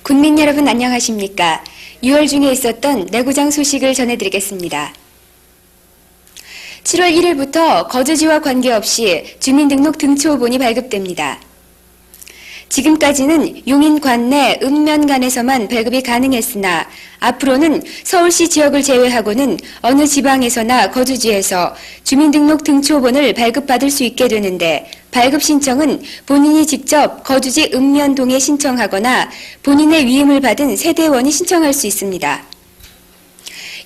국민 여러분 안녕하십니까? 6월 중에 있었던 내구장 소식을 전해드리겠습니다. 7월 1일부터 거주지와 관계없이 주민등록 등초본이 발급됩니다. 지금까지는 용인 관내 읍면간에서만 발급이 가능했으나 앞으로는 서울시 지역을 제외하고는 어느 지방에서나 거주지에서 주민등록 등초본을 발급받을 수 있게 되는데 발급 신청은 본인이 직접 거주지 읍면동에 신청하거나 본인의 위임을 받은 세대원이 신청할 수 있습니다.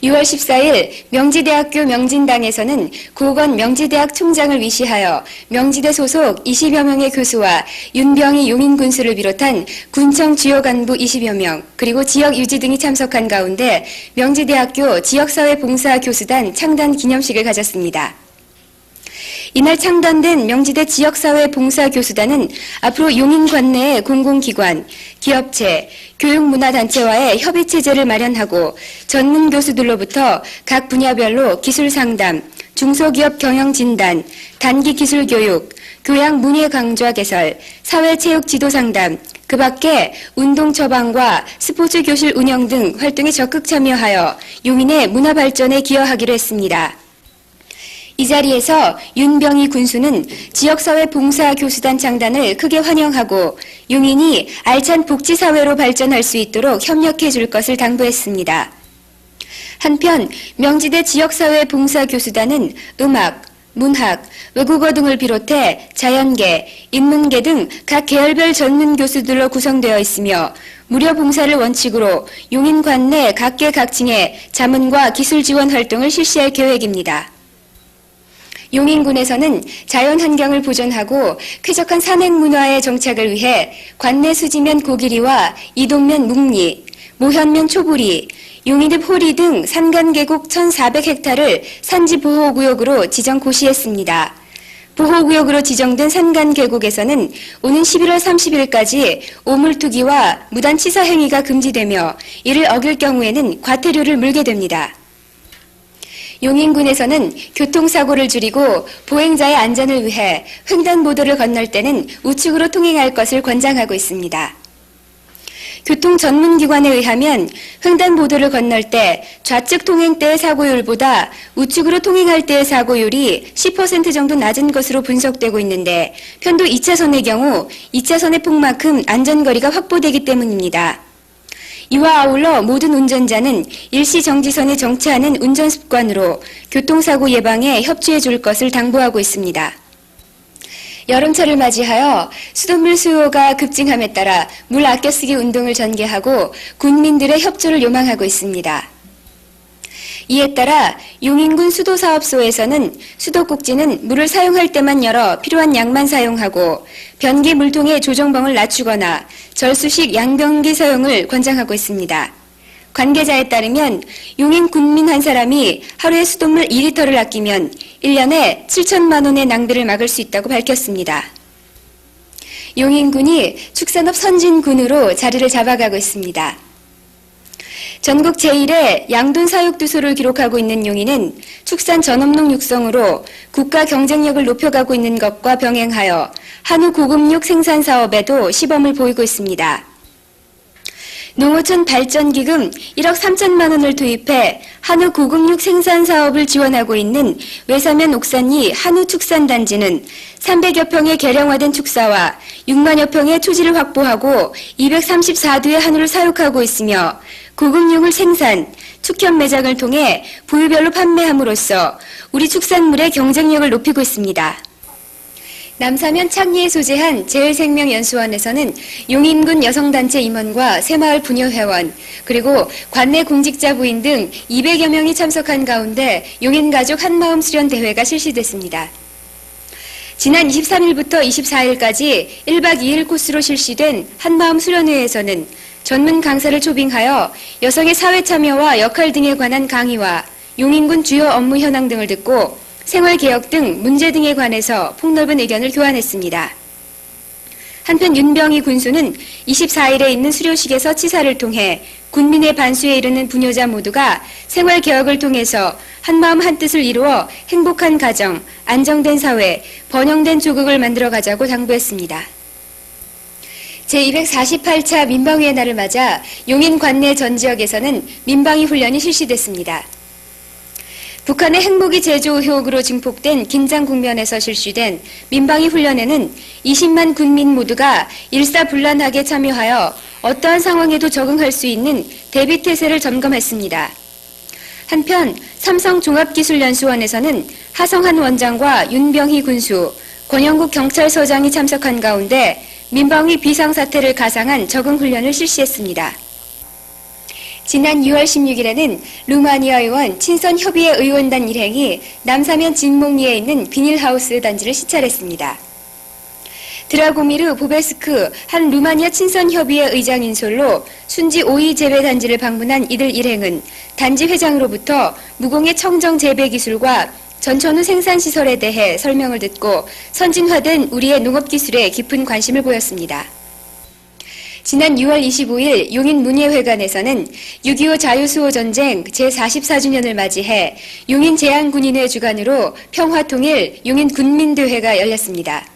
6월 14일 명지대학교 명진당에서는 고건 명지대학 총장을 위시하여 명지대 소속 20여 명의 교수와 윤병희 용인군수를 비롯한 군청 주요 간부 20여 명 그리고 지역 유지 등이 참석한 가운데 명지대학교 지역사회봉사교수단 창단 기념식을 가졌습니다. 이날 창단된 명지대 지역사회봉사교수단은 앞으로 용인 관내의 공공기관, 기업체, 교육문화단체와의 협의체제를 마련하고 전문 교수들로부터 각 분야별로 기술상담, 중소기업 경영진단, 단기기술교육, 교양 문예 강좌 개설, 사회체육 지도상담, 그 밖에 운동 처방과 스포츠 교실 운영 등 활동에 적극 참여하여 용인의 문화 발전에 기여하기로 했습니다. 이 자리에서 윤병희 군수는 지역사회 봉사교수단 창단을 크게 환영하고 용인이 알찬 복지사회로 발전할 수 있도록 협력해 줄 것을 당부했습니다. 한편 명지대 지역사회 봉사교수단은 음악, 문학, 외국어 등을 비롯해 자연계, 인문계 등 각 계열별 전문 교수들로 구성되어 있으며 무료 봉사를 원칙으로 용인 관내 각계각층의 자문과 기술 지원 활동을 실시할 계획입니다. 용인군에서는 자연 환경을 보존하고 쾌적한 산행 문화의 정착을 위해 관내 수지면 고기리와 이동면 묵리, 모현면 초부리, 용인읍 호리 등 산간계곡 1,400헥타를 산지보호구역으로 지정 고시했습니다. 보호구역으로 지정된 산간계곡에서는 오는 11월 30일까지 오물투기와 무단치사 행위가 금지되며 이를 어길 경우에는 과태료를 물게 됩니다. 용인군에서는 교통사고를 줄이고 보행자의 안전을 위해 횡단보도를 건널 때는 우측으로 통행할 것을 권장하고 있습니다. 교통전문기관에 의하면 횡단보도를 건널 때 좌측 통행 때의 사고율보다 우측으로 통행할 때의 사고율이 10% 정도 낮은 것으로 분석되고 있는데 편도 2차선의 경우 2차선의 폭만큼 안전거리가 확보되기 때문입니다. 이와 아울러 모든 운전자는 일시정지선에 정차하는 운전습관으로 교통사고 예방에 협조해 줄 것을 당부하고 있습니다. 여름철을 맞이하여 수돗물 수요가 급증함에 따라 물 아껴쓰기 운동을 전개하고 국민들의 협조를 요망하고 있습니다. 이에 따라 용인군 수도사업소에서는 수도꼭지는 물을 사용할 때만 열어 필요한 양만 사용하고 변기 물통의 조정봉을 낮추거나 절수식 양변기 사용을 권장하고 있습니다. 관계자에 따르면 용인 군민 한 사람이 하루에 수돗물 2리터를 아끼면 1년에 7천만 원의 낭비를 막을 수 있다고 밝혔습니다. 용인군이 축산업 선진군으로 자리를 잡아가고 있습니다. 전국 제1의 양돈 사육두소를 기록하고 있는 용인은 축산 전업농 육성으로 국가 경쟁력을 높여가고 있는 것과 병행하여 한우 고급육 생산 사업에도 시범을 보이고 있습니다. 농어촌 발전기금 1억 3천만 원을 투입해 한우 고급육 생산 사업을 지원하고 있는 외사면 옥산리 한우축산단지는 300여 평의 개량화된 축사와 6만여 평의 토지를 확보하고 234두의 한우를 사육하고 있으며 고급육을 생산, 축협 매장을 통해 부위별로 판매함으로써 우리 축산물의 경쟁력을 높이고 있습니다. 남사면 창리에 소재한 제일생명연수원에서는 용인군 여성단체 임원과 새마을 부녀회원 그리고 관내 공직자 부인 등 200여 명이 참석한 가운데 용인가족 한마음 수련 대회가 실시됐습니다. 지난 23일부터 24일까지 1박 2일 코스로 실시된 한마음 수련회에서는 전문 강사를 초빙하여 여성의 사회 참여와 역할 등에 관한 강의와 용인군 주요 업무 현황 등을 듣고 생활개혁 등 문제 등에 관해서 폭넓은 의견을 교환했습니다. 한편 윤병희 군수는 24일에 있는 수료식에서 치사를 통해 군민의 반수에 이르는 부녀자 모두가 생활개혁을 통해서 한마음 한뜻을 이루어 행복한 가정, 안정된 사회, 번영된 조국을 만들어 가자고 당부했습니다. 제248차 민방위의 날을 맞아 용인 관내 전 지역에서는 민방위 훈련이 실시됐습니다. 북한의 핵무기 제조 의혹으로 증폭된 긴장 국면에서 실시된 민방위 훈련에는 20만 군민 모두가 일사불란하게 참여하여 어떠한 상황에도 적응할 수 있는 대비태세를 점검했습니다. 한편 삼성종합기술연수원에서는 하성한 원장과 윤병희 군수, 권영국 경찰서장이 참석한 가운데 민방위 비상사태를 가상한 적응훈련을 실시했습니다. 지난 6월 16일에는 루마니아 의원 친선협의회 의원단 일행이 남사면 진몽리에 있는 비닐하우스 단지를 시찰했습니다. 드라고미르 보베스크 한 루마니아 친선협의회 의장 인솔로 순지 5위 재배 단지를 방문한 이들 일행은 단지 회장으로부터 무공해 청정 재배 기술과 전천후 생산시설에 대해 설명을 듣고 선진화된 우리의 농업기술에 깊은 관심을 보였습니다. 지난 6월 25일 용인문예회관에서는 6.25 자유수호전쟁 제44주년을 맞이해 용인제안군인회 주관으로 평화통일 용인군민대회가 열렸습니다.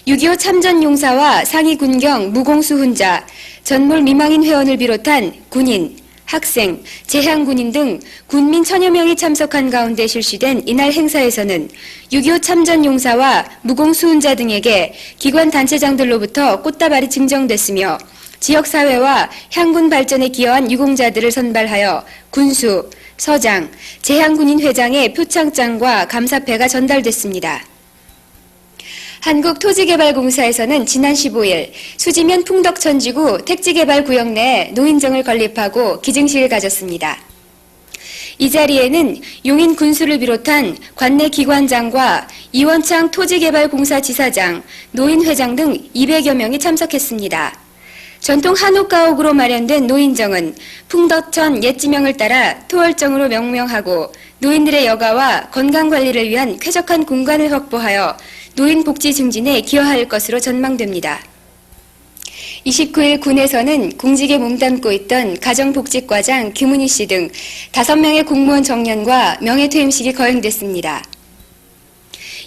6.25 참전용사와 상위군경 무공수훈자, 전몰 미망인 회원을 비롯한 군인, 학생, 재향군인 등 군민 천여 명이 참석한 가운데 실시된 이날 행사에서는 6.25 참전용사와 무공수훈자 등에게 기관 단체장들로부터 꽃다발이 증정됐으며 지역사회와 향군 발전에 기여한 유공자들을 선발하여 군수, 서장, 재향군인 회장의 표창장과 감사패가 전달됐습니다. 한국토지개발공사에서는 지난 15일 수지면 풍덕천지구 택지개발구역 내에 노인정을 건립하고 기증식을 가졌습니다. 이 자리에는 용인 군수를 비롯한 관내 기관장과 이원창 토지개발공사 지사장, 노인회장 등 200여 명이 참석했습니다. 전통 한옥가옥으로 마련된 노인정은 풍덕천 옛 지명을 따라 토월정으로 명명하고 노인들의 여가와 건강관리를 위한 쾌적한 공간을 확보하여 노인 복지 증진에 기여할 것으로 전망됩니다. 29일 군에서는 공직에 몸담고 있던 가정복지과장 김은희 씨 등 5명의 공무원 정년과 명예퇴임식이 거행됐습니다.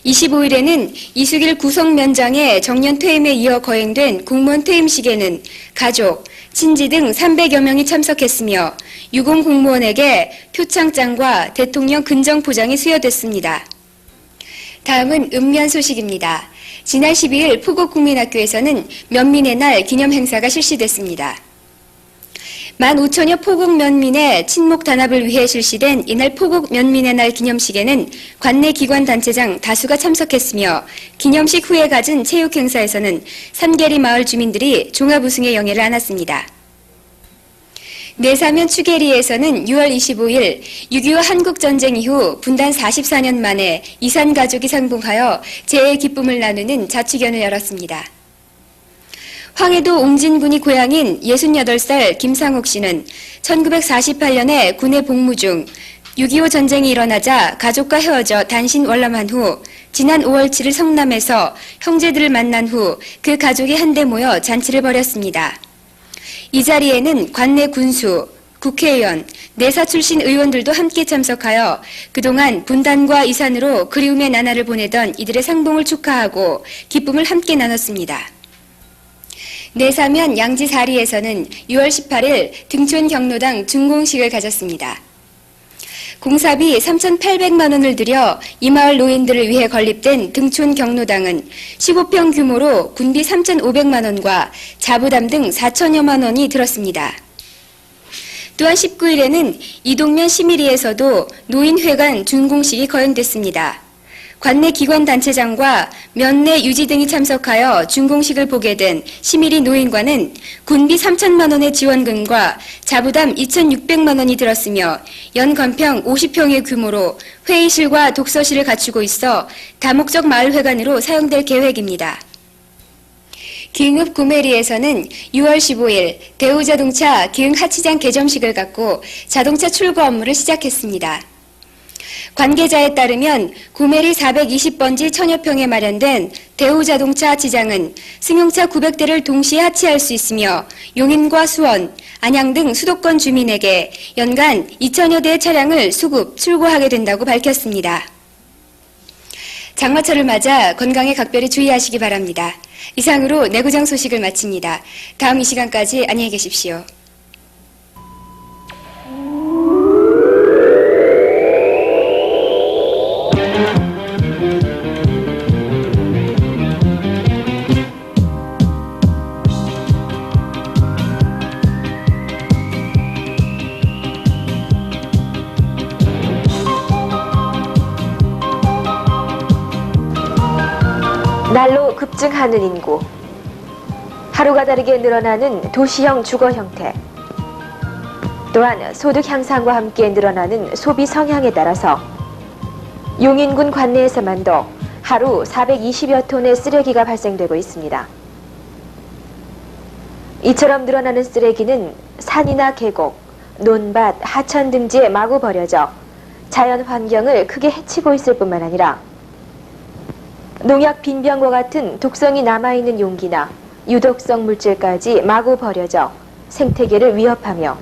25일에는 이수길 구성면장의 정년퇴임에 이어 거행된 공무원 퇴임식에는 가족, 친지 등 300여 명이 참석했으며 유공 공무원에게 표창장과 대통령 근정포장이 수여됐습니다. 다음은 읍면 소식입니다. 지난 12일 포곡국민학교에서는 면민의 날 기념 행사가 실시됐습니다. 15,000여 포곡 면민의 친목 단합을 위해 실시된 이날 포곡 면민의 날 기념식에는 관내 기관 단체장 다수가 참석했으며 기념식 후에 가진 체육 행사에서는 삼계리 마을 주민들이 종합 우승의 영예를 안았습니다. 내사면 추계리에서는 6월 25일 6.25 한국전쟁 이후 분단 44년 만에 이산 가족이 상봉하여 재해의 기쁨을 나누는 자축연을 열었습니다. 황해도 옹진군이 고향인 68살 김상옥 씨는 1948년에 군에 복무 중 6.25 전쟁이 일어나자 가족과 헤어져 단신 월남한 후 지난 5월 7일 성남에서 형제들을 만난 후 그 가족이 한데 모여 잔치를 벌였습니다. 이 자리에는 관내 군수, 국회의원, 내사 출신 의원들도 함께 참석하여 그동안 분단과 이산으로 그리움의 나날을 보내던 이들의 상봉을 축하하고 기쁨을 함께 나눴습니다. 내사면 양지사리에서는 6월 18일 등촌 경로당 준공식을 가졌습니다. 공사비 3,800만 원을 들여 이 마을 노인들을 위해 건립된 등촌 경로당은 15평 규모로 군비 3,500만 원과 자부담 등 4천여만 원이 들었습니다. 또한 19일에는 이동면 시미리에서도 노인회관 준공식이 거행됐습니다. 관내 기관 단체장과 면내 유지 등이 참석하여 준공식을 보게 된 시미리 노인관은 군비 3천만 원의 지원금과 자부담 2,600만 원이 들었으며 연 건평 50평의 규모로 회의실과 독서실을 갖추고 있어 다목적 마을회관으로 사용될 계획입니다. 기흥읍 구메리에서는 6월 15일 대우자동차 기흥 하치장 개점식을 갖고 자동차 출고 업무를 시작했습니다. 관계자에 따르면 구메리 420번지 천여 평에 마련된 대우자동차 하치장은 승용차 900대를 동시에 하치할 수 있으며 용인과 수원, 안양 등 수도권 주민에게 연간 2천여 대의 차량을 수급, 출고하게 된다고 밝혔습니다. 장마철을 맞아 건강에 각별히 주의하시기 바랍니다. 이상으로 내구장 소식을 마칩니다. 다음 이 시간까지 안녕히 계십시오. 날로 급증하는 인구, 하루가 다르게 늘어나는 도시형 주거 형태, 또한 소득 향상과 함께 늘어나는 소비 성향에 따라서 용인군 관내에서만도 하루 420여 톤의 쓰레기가 발생되고 있습니다. 이처럼 늘어나는 쓰레기는 산이나 계곡, 논밭, 하천 등지에 마구 버려져 자연 환경을 크게 해치고 있을 뿐만 아니라 농약 빈병과 같은 독성이 남아있는 용기나 유독성 물질까지 마구 버려져 생태계를 위협하며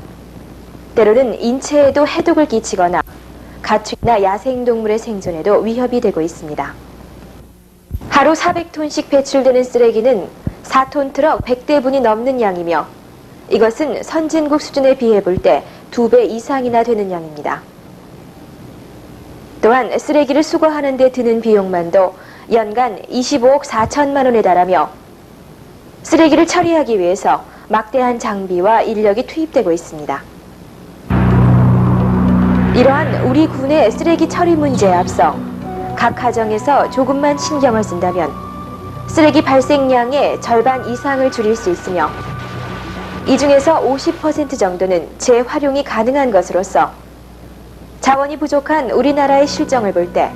때로는 인체에도 해독을 끼치거나 가축이나 야생동물의 생존에도 위협이 되고 있습니다. 하루 400톤씩 배출되는 쓰레기는 4톤 트럭 100대분이 넘는 양이며 이것은 선진국 수준에 비해 볼 때 2배 이상이나 되는 양입니다. 또한 쓰레기를 수거하는 데 드는 비용만도 연간 25억 4천만 원에 달하며 쓰레기를 처리하기 위해서 막대한 장비와 인력이 투입되고 있습니다. 이러한 우리 군의 쓰레기 처리 문제에 앞서 각 가정에서 조금만 신경을 쓴다면 쓰레기 발생량의 절반 이상을 줄일 수 있으며 이 중에서 50% 정도는 재활용이 가능한 것으로서 자원이 부족한 우리나라의 실정을 볼 때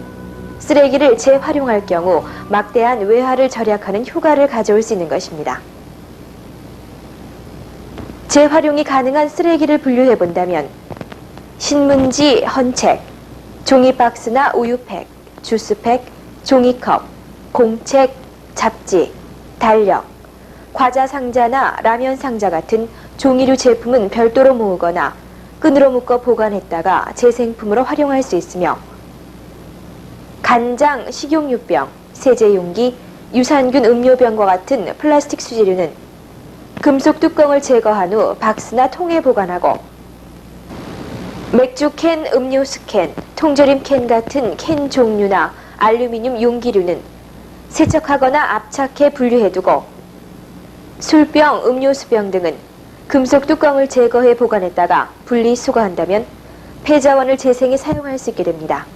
쓰레기를 재활용할 경우 막대한 외화를 절약하는 효과를 가져올 수 있는 것입니다. 재활용이 가능한 쓰레기를 분류해 본다면 신문지, 헌책, 종이박스나 우유팩, 주스팩, 종이컵, 공책, 잡지, 달력, 과자 상자나 라면 상자 같은 종이류 제품은 별도로 모으거나 끈으로 묶어 보관했다가 재생품으로 활용할 수 있으며 간장, 식용유병, 세제용기, 유산균 음료병과 같은 플라스틱 수지류는 금속 뚜껑을 제거한 후 박스나 통에 보관하고 맥주 캔, 음료수 캔, 통조림 캔 같은 캔 종류나 알루미늄 용기류는 세척하거나 압착해 분류해두고 술병, 음료수병 등은 금속 뚜껑을 제거해 보관했다가 분리수거한다면 폐자원을 재생해 사용할 수 있게 됩니다.